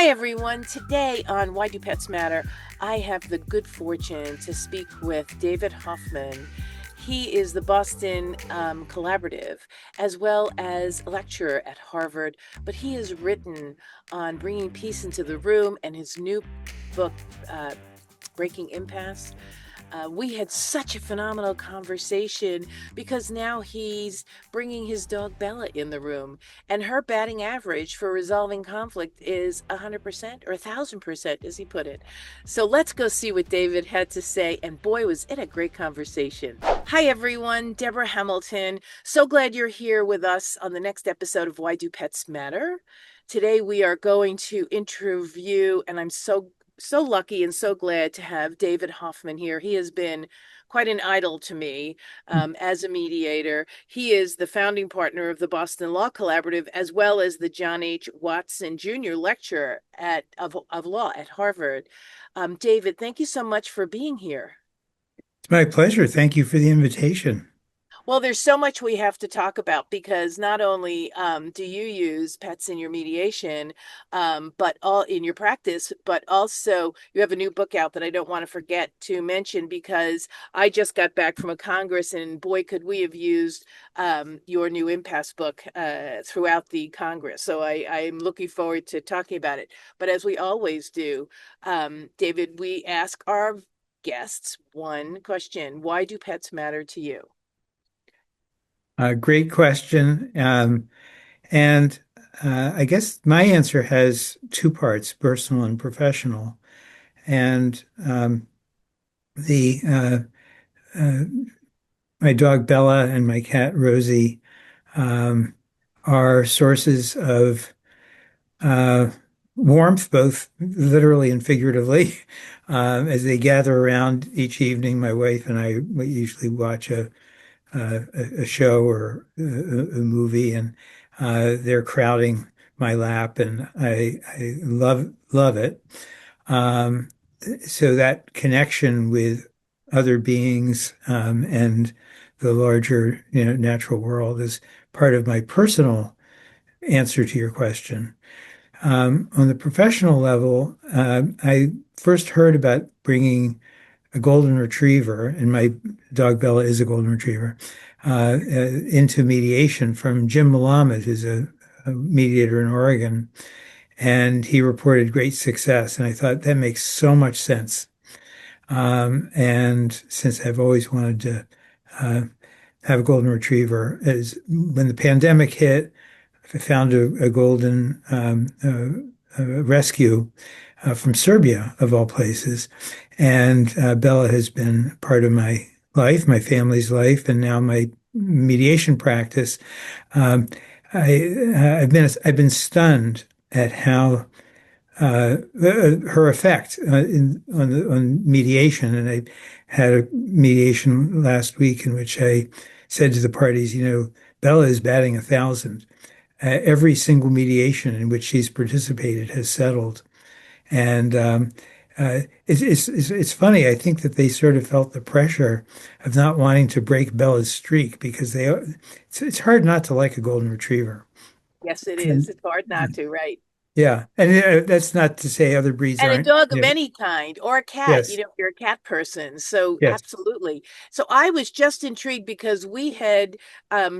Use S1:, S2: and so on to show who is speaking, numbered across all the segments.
S1: Hi, everyone. Today on Why Do Pets Matter, I have the good fortune to speak with David Hoffman. He is the Boston Collaborative, as well as a lecturer at Harvard, but he has written on bringing peace into the room and his new book, Breaking Impasse. We had such a phenomenal conversation because now he's bringing his dog Bella in the room, and her batting average for resolving conflict is 100% or 1,000%, as he put it. So let's go see what David had to say. And boy, was it a great conversation. Hi, everyone. Debra Hamilton. So glad you're here with us on the next episode of Why Do Pets Matter? Today, we are going to interview, and I'm so lucky and so glad to have David Hoffman here. He has been quite an idol to me as a mediator. He is the founding partner of the Boston Law Collaborative, as well as the John H. Watson Jr. Lecturer of Law at Harvard. David, thank you so much for being here.
S2: It's my pleasure. Thank you for the invitation.
S1: Well, there's so much we have to talk about because not only do you use pets in your mediation, but all in your practice, but also you have a new book out that I don't want to forget to mention because I just got back from a Congress and boy, could we have used your new Impasse book throughout the Congress. So I'm looking forward to talking about it. But as we always do, David, we ask our guests one question. Why do pets matter to you?
S2: Great question. And I guess my answer has two parts, personal and professional. And the uh, my dog Bella and my cat Rosie um, are sources of uh, warmth, both literally and figuratively. As they gather around each evening, my wife and I we usually watch a show or a movie, and they're crowding my lap, and I love it. Um, so that connection with other beings and the larger, natural world is part of my personal answer to your question. On the professional level, I first heard about bringing a golden retriever, and my dog Bella is a golden retriever, into mediation from Jim Malamed, who's a mediator in Oregon, and he reported great success. And I thought that makes so much sense. And since I've always wanted to uh, have a golden retriever, as when the pandemic hit, I found a golden rescue from Serbia, of all places. And Bella has been part of my life, my family's life, and now my mediation practice. Um, I've been stunned at how her effect on mediation. And I had a mediation last week in which I said to the parties, Bella is batting 1,000. Every single mediation in which she's participated has settled. And it's funny. I think that they sort of felt the pressure of not wanting to break Bella's streak because it's hard not to like a golden retriever.
S1: Yes, it is.
S2: And
S1: It's hard not to, right?
S2: yeah, and that's not to say other breeds
S1: And a
S2: aren't.
S1: dog of
S2: Yeah,
S1: any kind, or a cat,
S2: yes,
S1: if you're a cat person. So
S2: yes,
S1: absolutely. So I was just intrigued because we had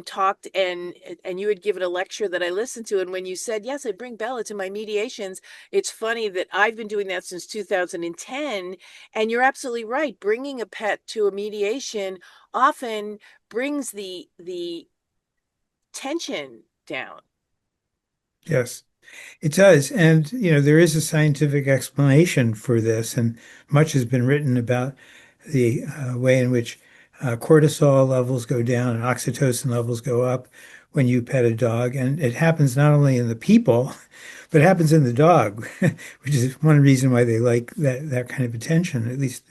S1: talked and you had given a lecture that I listened to. And when you said, yes, I bring Bella to my mediations, it's funny that I've been doing that since 2010. And you're absolutely right. Bringing a pet to a mediation often brings the tension down.
S2: yes. It does. And, there is a scientific explanation for this, and much has been written about the way in which cortisol levels go down and oxytocin levels go up when you pet a dog. And it happens not only in the people, but it happens in the dog, which is one reason why they like that kind of attention. At least,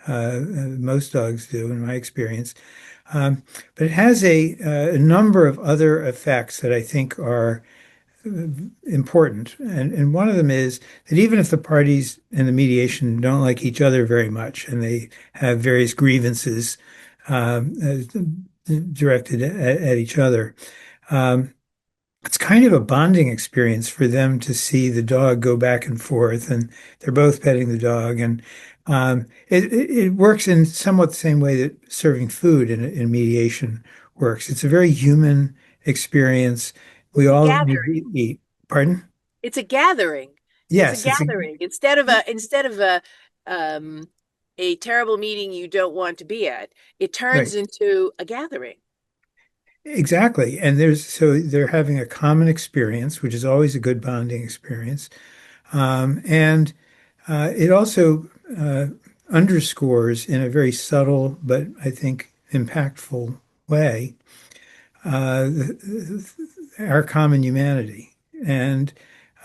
S2: most dogs do, in my experience. But it has a number of other effects that I think are important. And one of them is that even if the parties in the mediation don't like each other very much and they have various grievances directed at each other, um, it's kind of a bonding experience for them to see the dog go back and forth, and they're both petting the dog, and it works in somewhat the same way that serving food in mediation works. It's a very human experience. We
S1: It's a
S2: all need
S1: gathering.
S2: to eat. Pardon?
S1: It's a gathering. It's a
S2: Yes,
S1: gathering. Instead of um a terrible meeting you don't want to be at, it
S2: right.
S1: turns into a gathering.
S2: Exactly. And so they're having a common experience, which is always a good bonding experience. And it also underscores in a very subtle but I think impactful way our common humanity and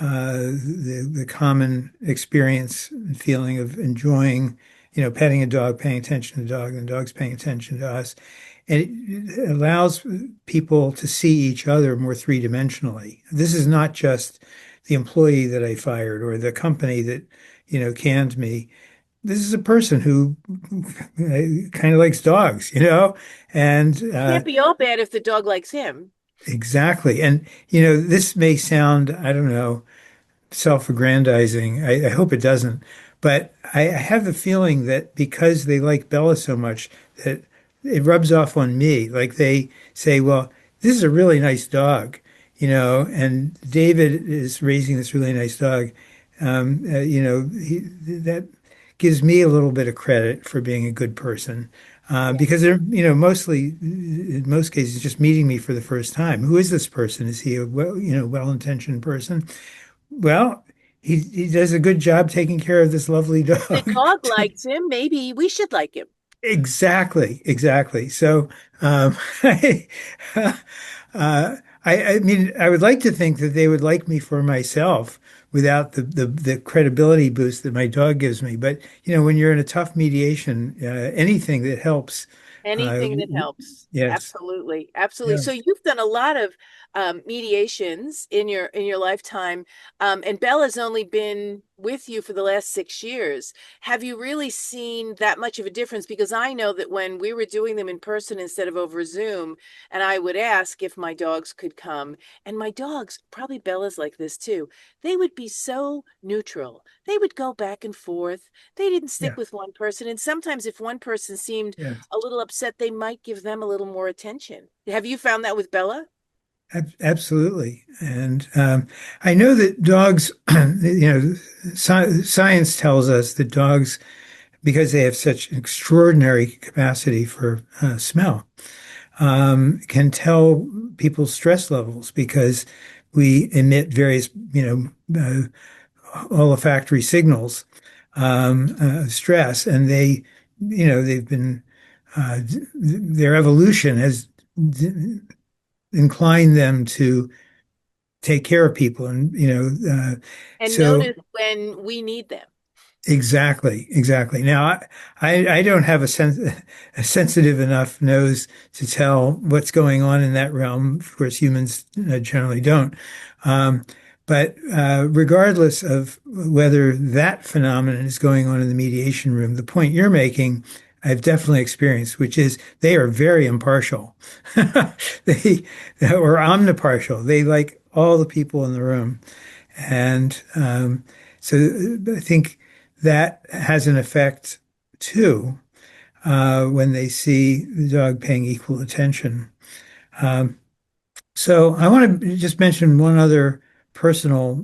S2: the common experience and feeling of enjoying, petting a dog, paying attention to the dog, and the dog's paying attention to us. And it allows people to see each other more three-dimensionally. This is not just the employee that I fired or the company that, canned me. This is a person who kind of likes dogs, and
S1: Can't be all bad if the dog likes him.
S2: exactly. And, this may sound, I don't know, self-aggrandizing. I hope it doesn't. But I have the feeling that because they like Bella so much, that it rubs off on me. Like they say, well, this is a really nice dog, and David is raising this really nice dog. That gives me a little bit of credit for being a good person.
S1: Yeah.
S2: Because they're, mostly, in most cases, just meeting me for the first time. Who is this person? Is he a well-intentioned person? Well, he does a good job taking care of this lovely
S1: The
S2: dog.
S1: dog likes him. Maybe we should like him.
S2: Exactly, exactly. So, I, I mean, I would like to think that they would like me for myself without the credibility boost that my dog gives me. But, when you're in a tough mediation, anything that helps,
S1: Anything that helps.
S2: yes,
S1: Absolutely. Absolutely.
S2: yeah,
S1: So you've done a lot of mediations in your lifetime. And Bella's only been with you for the last 6 years. Have you really seen that much of a difference? Because I know that when we were doing them in person instead of over Zoom, and I would ask if my dogs could come, and my dogs, probably Bella's like this too, they would be so neutral. They would go back and forth. They didn't stick
S2: yeah,
S1: with one person. And sometimes if one person seemed
S2: yeah.
S1: a little upset, they might give them a little more attention. Have you found that with Bella?
S2: Absolutely. And I know that dogs, science tells us that dogs, because they have such extraordinary capacity for smell, can tell people's stress levels because we emit various, olfactory signals, stress, and they've been, their evolution has inclined them to take care of people, and
S1: And
S2: so
S1: notice when we need them.
S2: exactly, exactly. Now, I don't have a sensitive enough nose to tell what's going on in that realm. Of course, humans generally don't. Um, but regardless of whether that phenomenon is going on in the mediation room, the point you're making, I've definitely experienced, which is they are very impartial. They or omnipartial. They like all the people in the room, and so I think that has an effect too when they see the dog paying equal attention. Um, so I want to just mention one other personal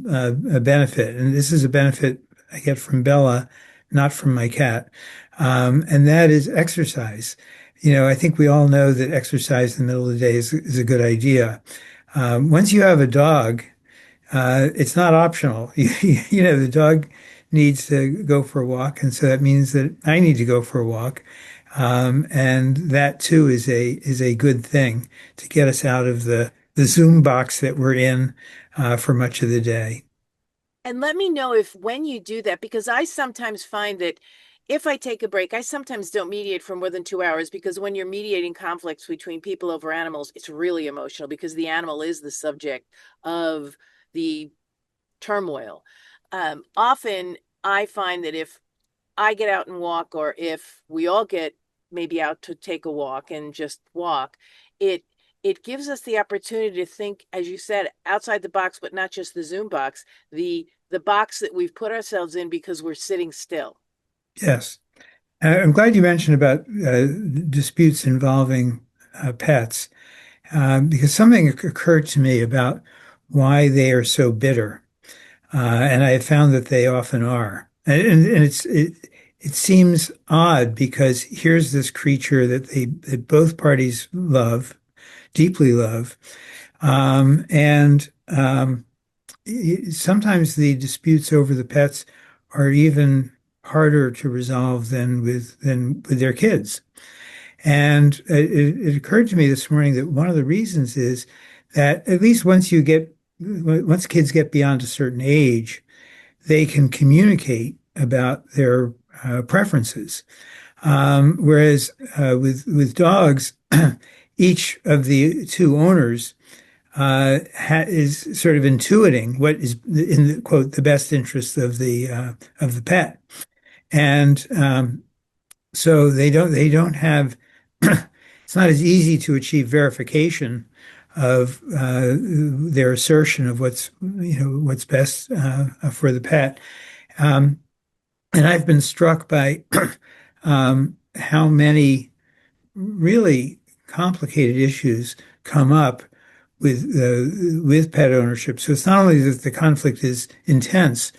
S2: benefit, and this is a benefit I get from Bella, not from my cat, and that is exercise. I think we all know that exercise in the middle of the day is a good idea. Once you have a dog, it's not optional. The dog needs to go for a walk, and so that means that I need to go for a walk. And that too is a good thing to get us out of the Zoom box that we're in for much of the day.
S1: And let me know if when you do that, because I sometimes find that if I take a break, I sometimes don't mediate for more than 2 hours because when you're mediating conflicts between people over animals, it's really emotional because the animal is the subject of the turmoil. Often I find that if I get out and walk, or if we all get maybe out to take a walk and just walk, it it gives us the opportunity to think, as you said, outside the box, but not just the Zoom box, the box that we've put ourselves in because we're sitting still.
S2: Yes. I'm glad you mentioned about disputes involving pets, because something occurred to me about why they are so bitter. And I have found that they often are. And it seems odd because here's this creature that both parties love, deeply love. And sometimes the disputes over the pets are even harder to resolve than with their kids. And it occurred to me this morning that one of the reasons is that at least once kids get beyond a certain age, they can communicate about their preferences. Whereas with dogs, each of the two owners is sort of intuiting what is in the quote the best interest of the pet, and so they don't have. It's not as easy to achieve verification of their assertion of what's best for the pet. Um, and I've been struck by how many really complicated issues come up with pet ownership. So it's not only that the conflict is intense,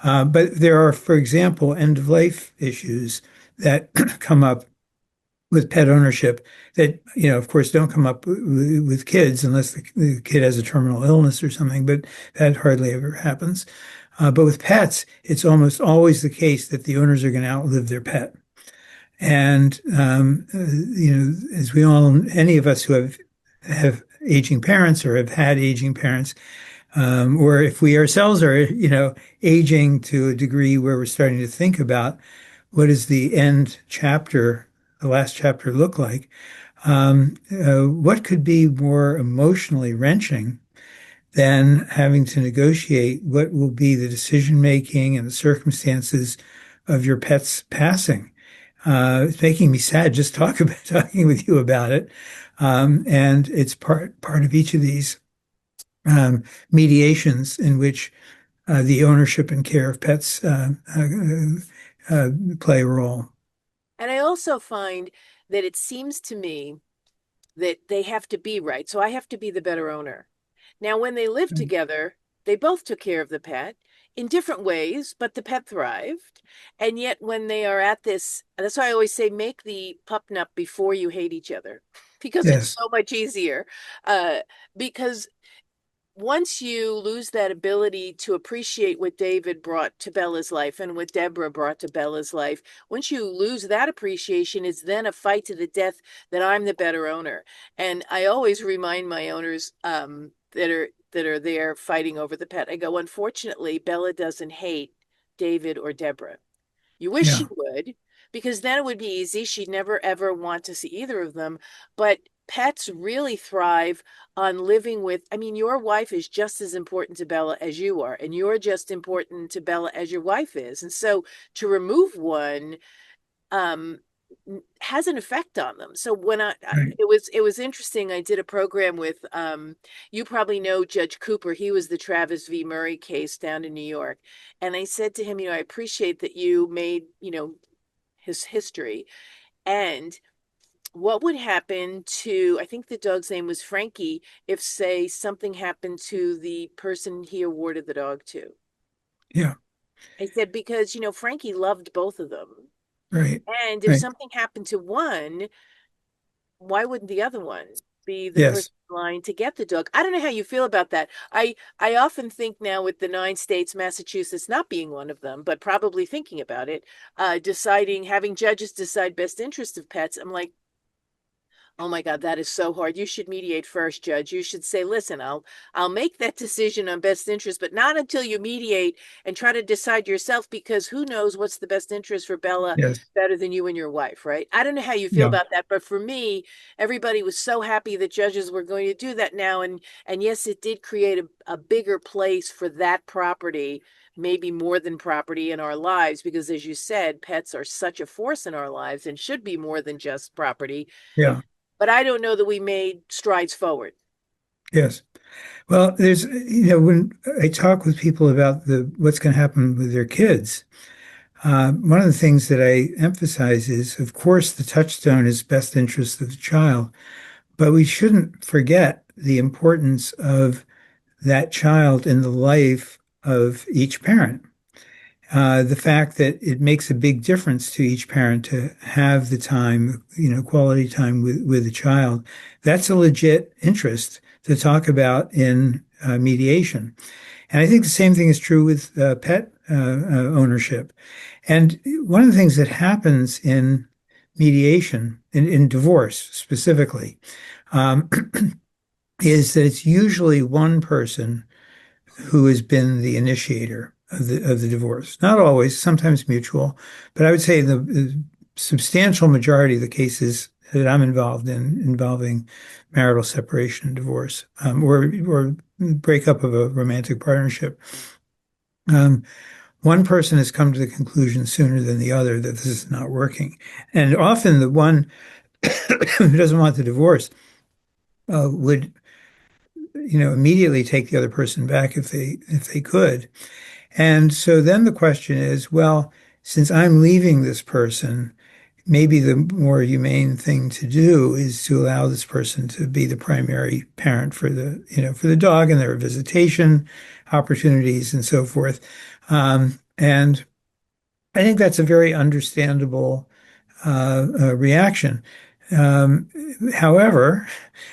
S2: but there are, for example, end of life issues that come up with pet ownership that, of course, don't come up with kids unless the kid has a terminal illness or something, but that hardly ever happens. But with pets, it's almost always the case that the owners are going to outlive their pet. And as we all, any of us who have aging parents or have had aging parents, or if we ourselves are, aging to a degree where we're starting to think about what does the end chapter, the last chapter look like? What could be more emotionally wrenching than having to negotiate what will be the decision making and the circumstances of your pet's passing? It's making me sad just talking with you about it. And it's part of each of these mediations in which the ownership and care of pets play a role.
S1: And I also find that it seems to me that they have to be right. So I have to be the better owner. Now, when they lived together, they both took care of the pet in different ways, but the pet thrived. And yet, when they are at this, that's why I always say make the pup nut before you hate each other, because it's
S2: Yes,
S1: so much easier. Uh, because once you lose that ability to appreciate what David brought to Bella's life and what Debra brought to Bella's life, once you lose that appreciation, it's then a fight to the death that I'm the better owner. And I always remind my owners that are there fighting over the pet. I go, unfortunately, Bella doesn't hate David or Debra. You wish she
S2: yeah,
S1: would, because then it would be easy. She'd never ever want to see either of them. But pets really thrive on living with, I mean, your wife is just as important to Bella as you are, and you're just important to Bella as your wife is. And so to remove one um has an effect on them. So when
S2: right.
S1: it was interesting. I did a program with you probably know Judge Cooper. He was the Travis v. Murray case down in New York. And I said to him, I appreciate that you made, his history. And what would happen to, I think the dog's name was Frankie, if say something happened to the person he awarded the dog to?
S2: Yeah,
S1: I said, because, Frankie loved both of them.
S2: right,
S1: And if
S2: right.
S1: something happened to one, why wouldn't the other one be the person
S2: Yes,
S1: in line to get the dog? I don't know how you feel about that. I often think now with the 9 states, Massachusetts not being one of them, but probably thinking about it, deciding having judges decide best interest of pets. I'm like, oh my God, that is so hard. You should mediate first, Judge. You should say, listen, I'll make that decision on best interest, but not until you mediate and try to decide yourself, because who knows what's the best interest for Bella
S2: yes,
S1: better than you and your wife, right? I don't know how you feel
S2: yeah,
S1: about that, but for me, everybody was so happy that judges were going to do that now. And yes, it did create a bigger place for that property, maybe more than property in our lives, because as you said, pets are such a force in our lives and should be more than just property.
S2: yeah.
S1: but I don't know that we made strides forward.
S2: Yes. Well, when I talk with people about what's going to happen with their kids, one of the things that I emphasize is, of course, the touchstone is best interest of the child, but we shouldn't forget the importance of that child in the life of each parent. The fact that it makes a big difference to each parent to have the time, quality time with the child. That's a legit interest to talk about in mediation. And I think the same thing is true with pet ownership. And one of the things that happens in mediation, in divorce specifically, um, is that it's usually one person who has been the initiator of the divorce. Not always, sometimes mutual, but I would say the substantial majority of the cases that I'm involved in involving marital separation and divorce, or breakup of a romantic partnership. Um, One person has come to the conclusion sooner than the other that this is not working. And often the one who doesn't want the divorce would, immediately take the other person back if they could. And so then the question is, well, since I'm leaving this person, maybe the more humane thing to do is to allow this person to be the primary parent for the dog, and there are visitation opportunities and so forth. And I think that's a very understandable reaction. Um, However,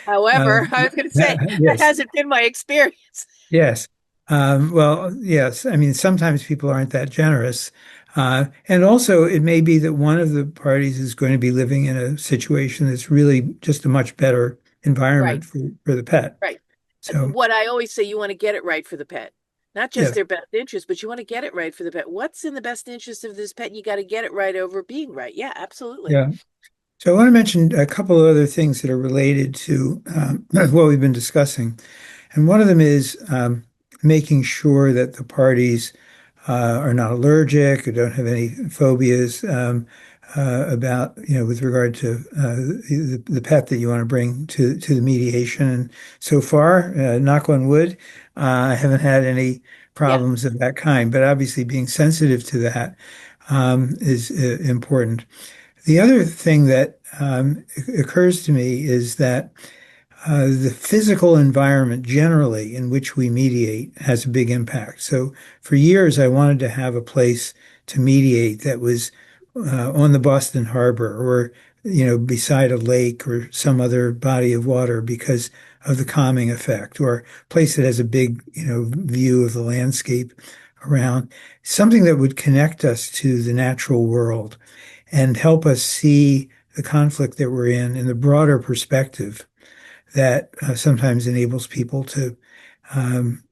S2: uh,
S1: However, I was going to say that
S2: yes,
S1: hasn't been my experience.
S2: yes. Well, yes. I mean, sometimes people aren't that generous. And also, it may be that one of the parties is going to be living in a situation that's really just a much better
S1: Right,
S2: environment for the pet.
S1: right.
S2: So,
S1: What I always say, you want to get it right for the pet, not just
S2: yes,
S1: their best interest, but you want to get it right for the pet. What's in the best interest of this pet? You got to get it right over being right. Yeah, absolutely.
S2: yeah. So, I want to mention a couple of other things that are related to what we've been discussing. And one of them is making sure that the parties are not allergic or don't have any phobias about, with regard to the pet that you want to bring to the mediation. And so far, knock on wood, I haven't had any
S1: Yeah.
S2: problems of that kind. But obviously, being sensitive to that is important. The other thing that occurs to me is that the physical environment generally in which we mediate has a big impact. So for years, I wanted to have a place to mediate that was on the Boston Harbor, or, beside a lake or some other body of water, because of the calming effect, or a place that has a big, view of the landscape around, something that would connect us to the natural world and help us see the conflict that we're in the broader perspective that sometimes enables people to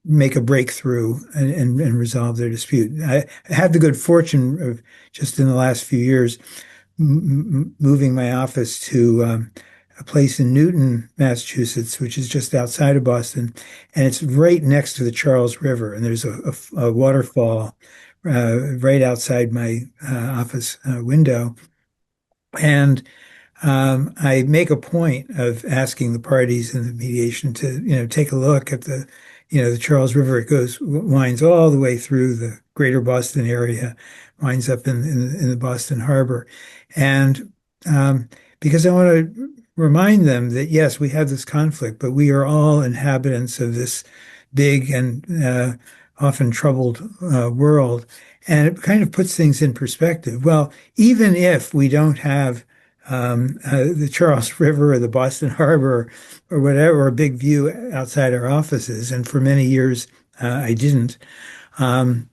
S2: make a breakthrough and resolve their dispute. I had the good fortune of, just in the last few years, moving my office to a place in Newton, Massachusetts, which is just outside of Boston, and it's right next to the Charles River, and there's a waterfall right outside my office window. And I make a point of asking the parties in the mediation to, take a look at the Charles River. It winds all the way through the greater Boston area, winds up in the Boston Harbor. And because I want to remind them that, yes, we have this conflict, but we are all inhabitants of this big and often troubled world. And it kind of puts things in perspective. Well, even if we don't have the Charles River or the Boston Harbor or whatever, a big view outside our offices. And for many years, I didn't. Um,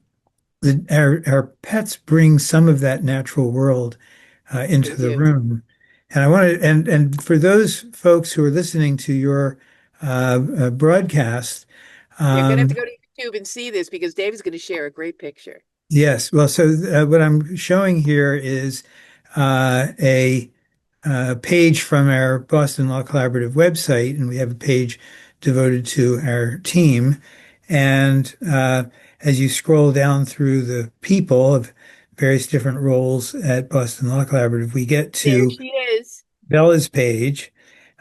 S2: our pets bring some of that natural world
S1: They
S2: into the
S1: do.
S2: room. And I want to, and for those folks who are listening to your broadcast,
S1: You're going to have to
S2: um,
S1: go to YouTube and see this because Dave's going to share a great picture.
S2: yes, well, so what I'm showing here is a page from our Boston Law Collaborative website, and we have a page devoted to our team. And as you scroll down through the people of various different roles at Boston Law Collaborative, we get
S1: There
S2: to
S1: she is.
S2: Bella's page.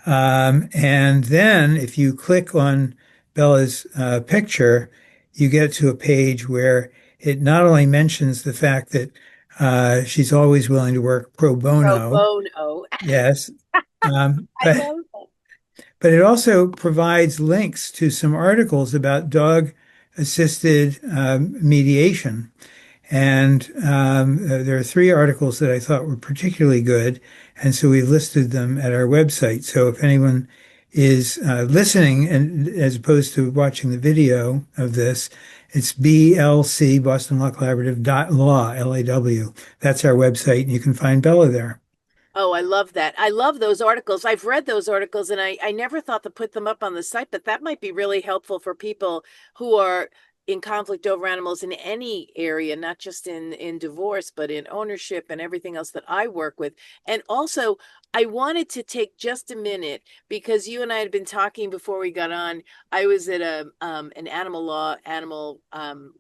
S2: And then if you click on Bella's picture, you get to a page where it not only mentions the fact that she's always willing to work pro
S1: Pro
S2: bono,
S1: bono.
S2: yes, um,
S1: I
S2: but
S1: love that.
S2: but it also provides links to some articles about dog assisted mediation. And there are three articles that I thought were particularly good. And so we listed them at our website. So if anyone is listening and as opposed to watching the video of this, it's BLC, Boston Law Collaborative dot law, LAW. That's our website, and you can find Bella there.
S1: Oh, I love that. I love those articles. I've read those articles and I never thought to put them up on the site, but that might be really helpful for people who are in conflict over animals in any area, not just in divorce, but in ownership and everything else that I work with. And also, I wanted to take just a minute because you and I had been talking before we got on. I was at a an animal law, animal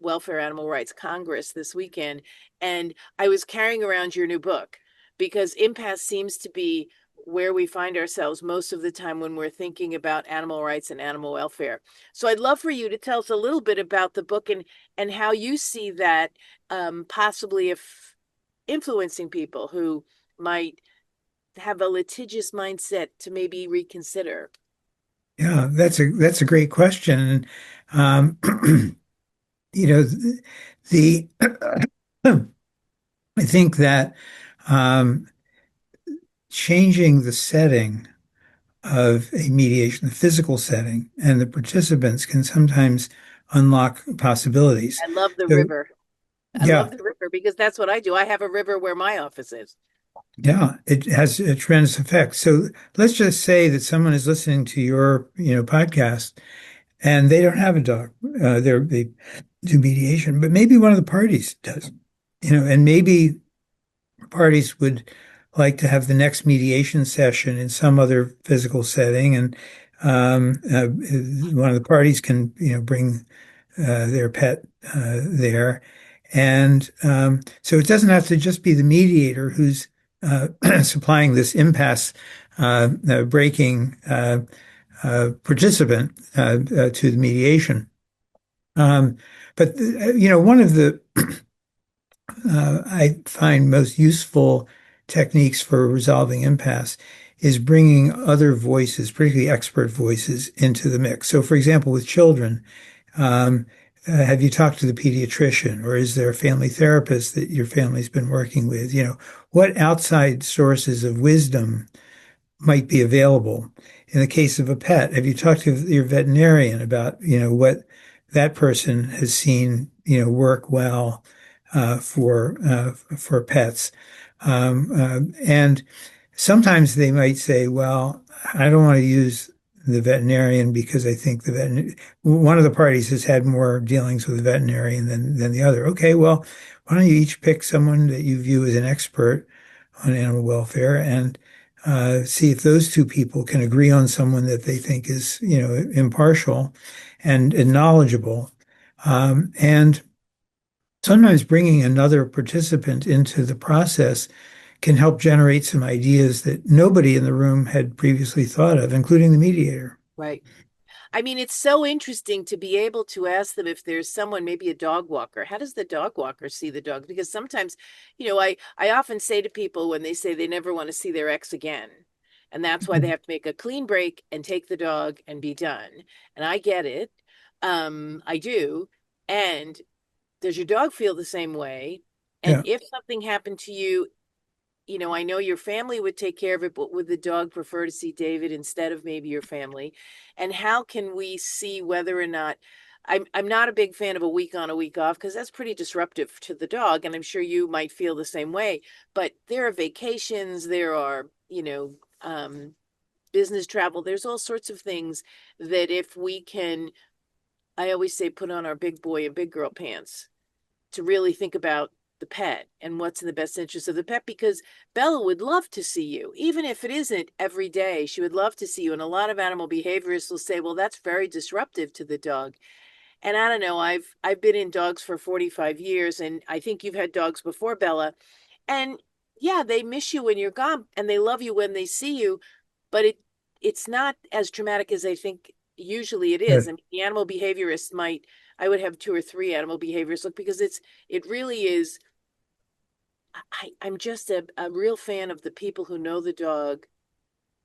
S1: welfare, animal rights congress this weekend, and I was carrying around your new book because impasse seems to be where we find ourselves most of the time when we're thinking about animal rights and animal welfare. So I'd love for you to tell us a little bit about the book and how you see that possibly if influencing people who might have a litigious mindset to maybe reconsider.
S2: Yeah, that's a great question. And you know, the I think that um, changing the setting of a mediation, the physical setting, and the participants can sometimes unlock possibilities.
S1: I love the
S2: So,
S1: river. I
S2: yeah,
S1: love the river because that's what I do. I have a river where my office is.
S2: yeah, it has a tremendous effect. So let's just say that someone is listening to your, podcast and they don't have a dog. They do mediation, but maybe one of the parties does, and maybe parties would like to have the next mediation session in some other physical setting, and one of the parties can, bring their pet there, and so it doesn't have to just be the mediator who's supplying this impasse breaking participant to the mediation. Um, but one of the I find most useful techniques for resolving impasse is bringing other voices, particularly expert voices, into the mix. So, for example, with children, have you talked to the pediatrician, or is there a family therapist that your family's been working with? What outside sources of wisdom might be available. In the case of a pet, have you talked to your veterinarian about, what that person has seen, work well for pets? And sometimes they might say, well, I don't want to use the veterinarian because I think one of the parties has had more dealings with the veterinarian than the other. Okay, well, why don't you each pick someone that you view as an expert on animal welfare and see if those two people can agree on someone that they think is, impartial and knowledgeable. And sometimes bringing another participant into the process can help generate some ideas that nobody in the room had previously thought of, including the mediator.
S1: Right. I mean, it's so interesting to be able to ask them if there's someone, maybe a dog walker. How does the dog walker see the dog? Because sometimes, I often say to people when they say they never want to see their ex again, and that's why they have to make a clean break and take the dog and be done. And I get it. I do. And does your dog feel the same way? And
S2: Yeah.
S1: if something happened to you, I know your family would take care of it, but would the dog prefer to see David instead of maybe your family? And how can we see whether or not I'm not a big fan of a week on, a week off because that's pretty disruptive to the dog, and I'm sure you might feel the same way. But there are vacations, there are, business travel, there's all sorts of things that if we can, I always say, put on our big boy and big girl pants to really think about the pet and what's in the best interest of the pet because Bella would love to see you, even if it isn't every day. She would love to see you. And a lot of animal behaviorists will say, well, that's very disruptive to the dog. And I don't know, I've been in dogs for 45 years, and I think you've had dogs before, Bella. And yeah, they miss you when you're gone and they love you when they see you, but it's not as traumatic as I think usually it is. I
S2: Good.
S1: mean, the animal behaviorist might, I would have two or three animal behaviorists look because it really is. I'm just a real fan of the people who know the dog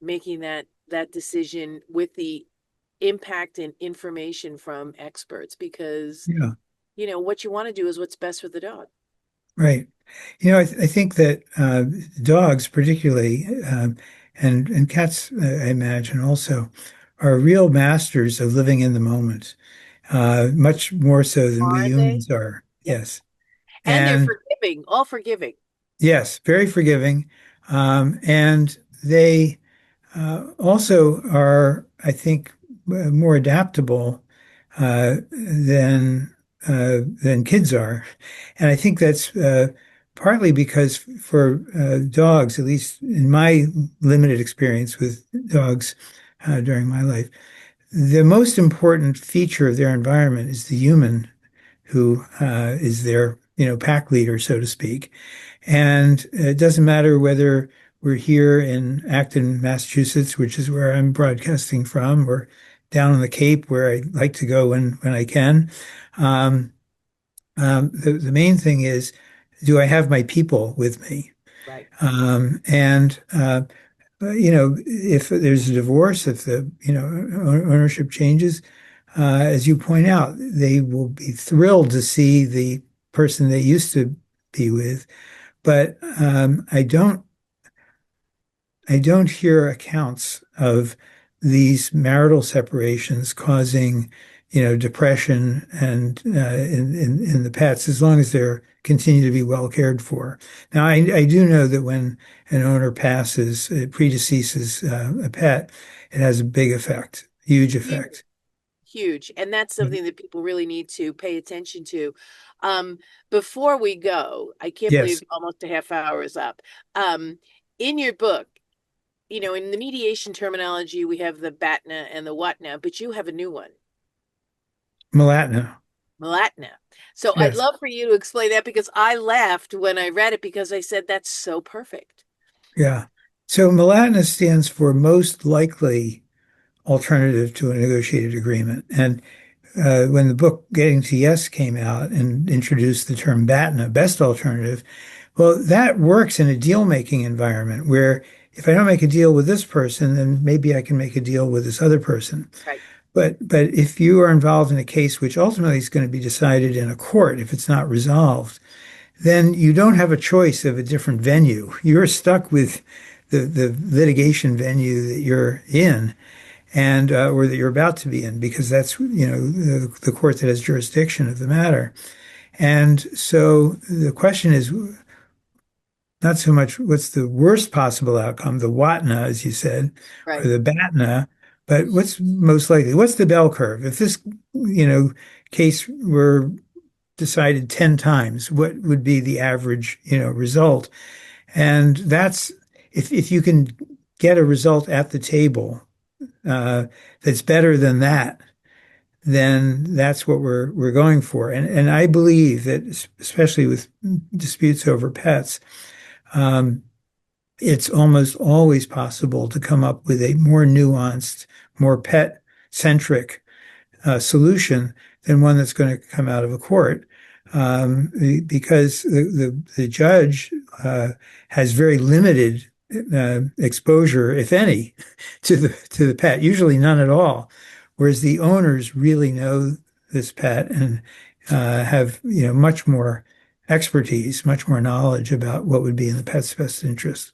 S1: making that decision with the impact and information from experts because
S2: Yeah.
S1: what you want to do is what's best for the dog.
S2: Right. I think that dogs, particularly, and cats, I imagine also, are real masters of living in the moment, much more so than we
S1: Are they?
S2: humans are.
S1: Yep.
S2: Yes.
S1: And they're
S2: And
S1: forgiving, all forgiving.
S2: yes, very forgiving. And they also are, I think, more adaptable than kids are, and I think that's partly because for dogs, at least in my limited experience with dogs during my life, the most important feature of their environment is the human who is their, pack leader, so to speak. And it doesn't matter whether we're here in Acton, Massachusetts, which is where I'm broadcasting from, or down on the Cape, where I like to go when I can. Um, the main thing is, do I have my people with me?
S1: Right.
S2: And if there's a divorce, if the ownership changes, as you point out, they will be thrilled to see the person they used to be with. But I don't hear accounts of these marital separations causing, depression and in the pets as long as they're continue to be well cared for. Now, I do know that when an owner passes, it predeceases a pet, it has a big effect, huge
S1: Huge,
S2: effect.
S1: huge. And that's something that people really need to pay attention to. Um, Before we go, I can't believe
S2: Yes,
S1: almost a half hour is up. Um, in your book, in the mediation terminology, we have the BATNA and the WATNA, but you have a new one,
S2: Malatna.
S1: MALATNA. So I'd
S2: Yes,
S1: love for you to explain that because I laughed when I read it because I said that's so perfect.
S2: yeah. So Malatna stands for most likely alternative to a negotiated agreement. And when the book Getting to Yes came out and introduced the term BATNA, best alternative, well, that works in a deal-making environment where if I don't make a deal with this person, then maybe I can make a deal with this other person.
S1: Right,
S2: But if you are involved in a case which ultimately is going to be decided in a court, if it's not resolved, then you don't have a choice of a different venue. You're stuck with the litigation venue that you're in and or that you're about to be in because that's the court that has jurisdiction of the matter. And so the question is not so much what's the worst possible outcome, the WATNA, as you said, or
S1: right.
S2: the BATNA, but what's most likely? What's the bell curve? If this, case were decided 10 times, what would be the average, result? And that's if you can get a result at the table that's better than that, then that's what we're going for. And I believe that especially with disputes over pets, um, it's almost always possible to come up with a more nuanced, more pet centric solution than one that's going to come out of a court. Because the judge has very limited exposure, if any, to the pet, usually none at all. Whereas the owners really know this pet and have much more expertise, much more knowledge about what would be in the pet's best interest.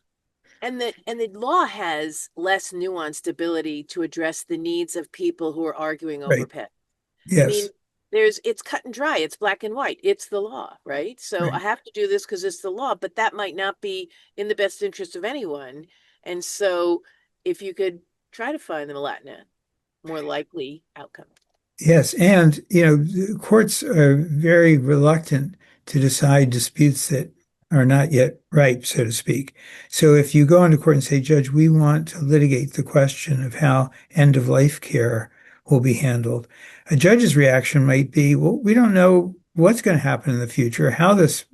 S1: And the law has less nuanced ability to address the needs of people who are arguing over
S2: Right.
S1: pets. I mean,
S2: Yes.
S1: it's cut and dry, it's black and white, it's the law, right? So I
S2: Right.
S1: have to do this because it's the law, but that might not be in the best interest of anyone. And so if you could try to find them a Latina, more likely outcome.
S2: Yes, and the courts are very reluctant to decide disputes that are not yet ripe, so to speak. So if you go into court and say, Judge, we want to litigate the question of how end of life care will be handled, a judge's reaction might be, well, we don't know what's going to happen in the future, how this,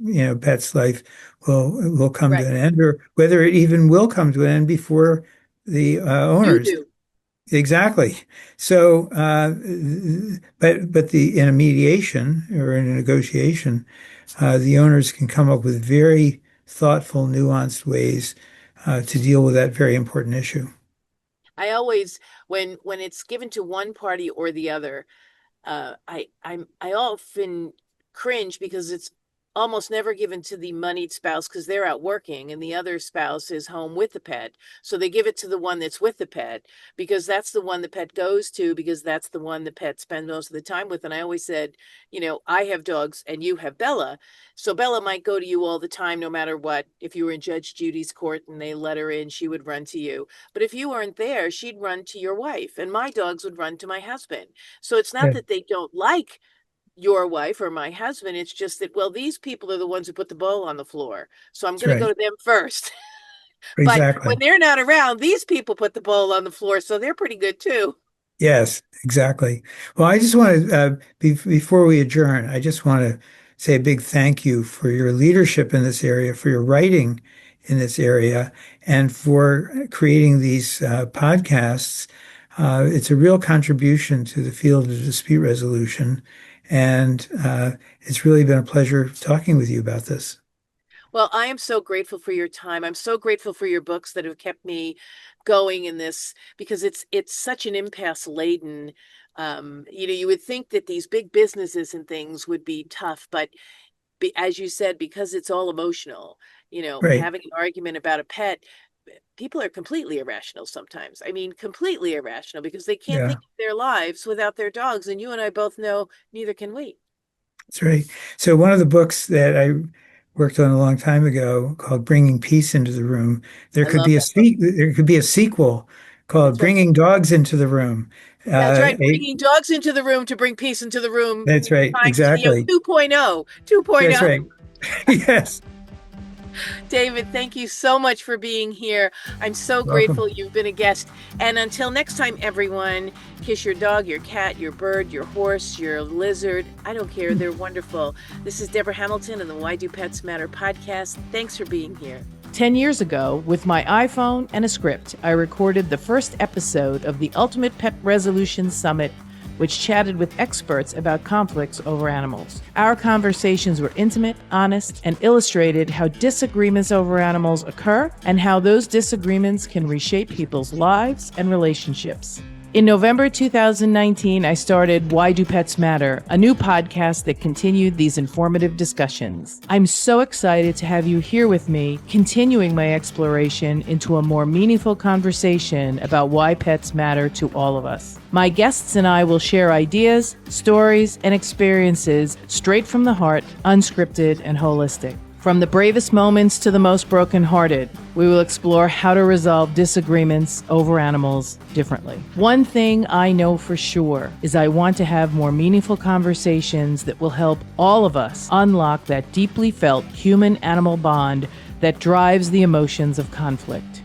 S2: pet's life will come to
S1: Right.
S2: an end, or whether it even will come to an end before the
S1: You
S2: owners
S1: do.
S2: Exactly. So, but the in a mediation or in a negotiation, the owners can come up with very thoughtful, nuanced ways to deal with that very important issue.
S1: I always, when it's given to one party or the other, I often cringe because it's almost never given to the moneyed spouse because they're out working and the other spouse is home with the pet. So they give it to the one that's with the pet because that's the one the pet goes to because that's the one the pet spends most of the time with. And I always said, I have dogs and you have Bella. So Bella might go to you all the time, no matter what. If you were in Judge Judy's court and they let her in, she would run to you. But if you weren't there, she'd run to your wife and my dogs would run to my husband. So it's not
S2: Yeah,
S1: that they don't like your wife or my husband. It's just that, well, these people are the ones who put the bowl on the floor. So I'm
S2: that's
S1: going to go
S2: right.
S1: to them first. But when
S2: Exactly.
S1: they're not around, these people put the bowl on the floor. So they're pretty good too.
S2: Yes, exactly. Well, I just want to, before we adjourn, I just want to say a big thank you for your leadership in this area, for your writing in this area, and for creating these podcasts. It's a real contribution to the field of dispute resolution, and it's really been a pleasure talking with you about this.
S1: Well, I am so grateful for your time. I'm so grateful for your books that have kept me going in this because it's such an impasse laden. You would think that these big businesses and things would be tough, but as you said, because it's all emotional,
S2: Right.
S1: having an argument about a pet, people are completely irrational sometimes. I mean, completely irrational because they can't
S2: Yeah.
S1: think of their lives without their dogs. And you and I both know neither can we.
S2: That's right. So one of the books that I worked on a long time ago called Bringing Peace into the Room,
S1: I love that book.
S2: there could be a sequel called
S1: That's right.
S2: Bringing Dogs into the Room.
S1: That's right.
S2: A
S1: Bringing dogs into the room to bring peace into the room
S2: That's right.
S1: times,
S2: Exactly.
S1: 2.0,
S2: That's
S1: 2.0.
S2: right. Yes.
S1: David, thank you so much for being here. I'm so grateful
S2: Welcome.
S1: you've been a guest. And until next time, everyone, kiss your dog, your cat, your bird, your horse, your lizard. I don't care. They're wonderful. This is Debra Hamilton and the Why Do Pets Matter podcast. Thanks for being here. 10 years ago, with my iPhone and a script, I recorded the first episode of the Ultimate Pet Resolution Summit, which chatted with experts about conflicts over animals. Our conversations were intimate, honest, and illustrated how disagreements over animals occur and how those disagreements can reshape people's lives and relationships. In November 2019, I started Why Do Pets Matter, a new podcast that continued these informative discussions. I'm so excited to have you here with me, continuing my exploration into a more meaningful conversation about why pets matter to all of us. My guests and I will share ideas, stories, and experiences straight from the heart, unscripted and holistic. From the bravest moments to the most brokenhearted, we will explore how to resolve disagreements over animals differently. One thing I know for sure is I want to have more meaningful conversations that will help all of us unlock that deeply felt human-animal bond that drives the emotions of conflict.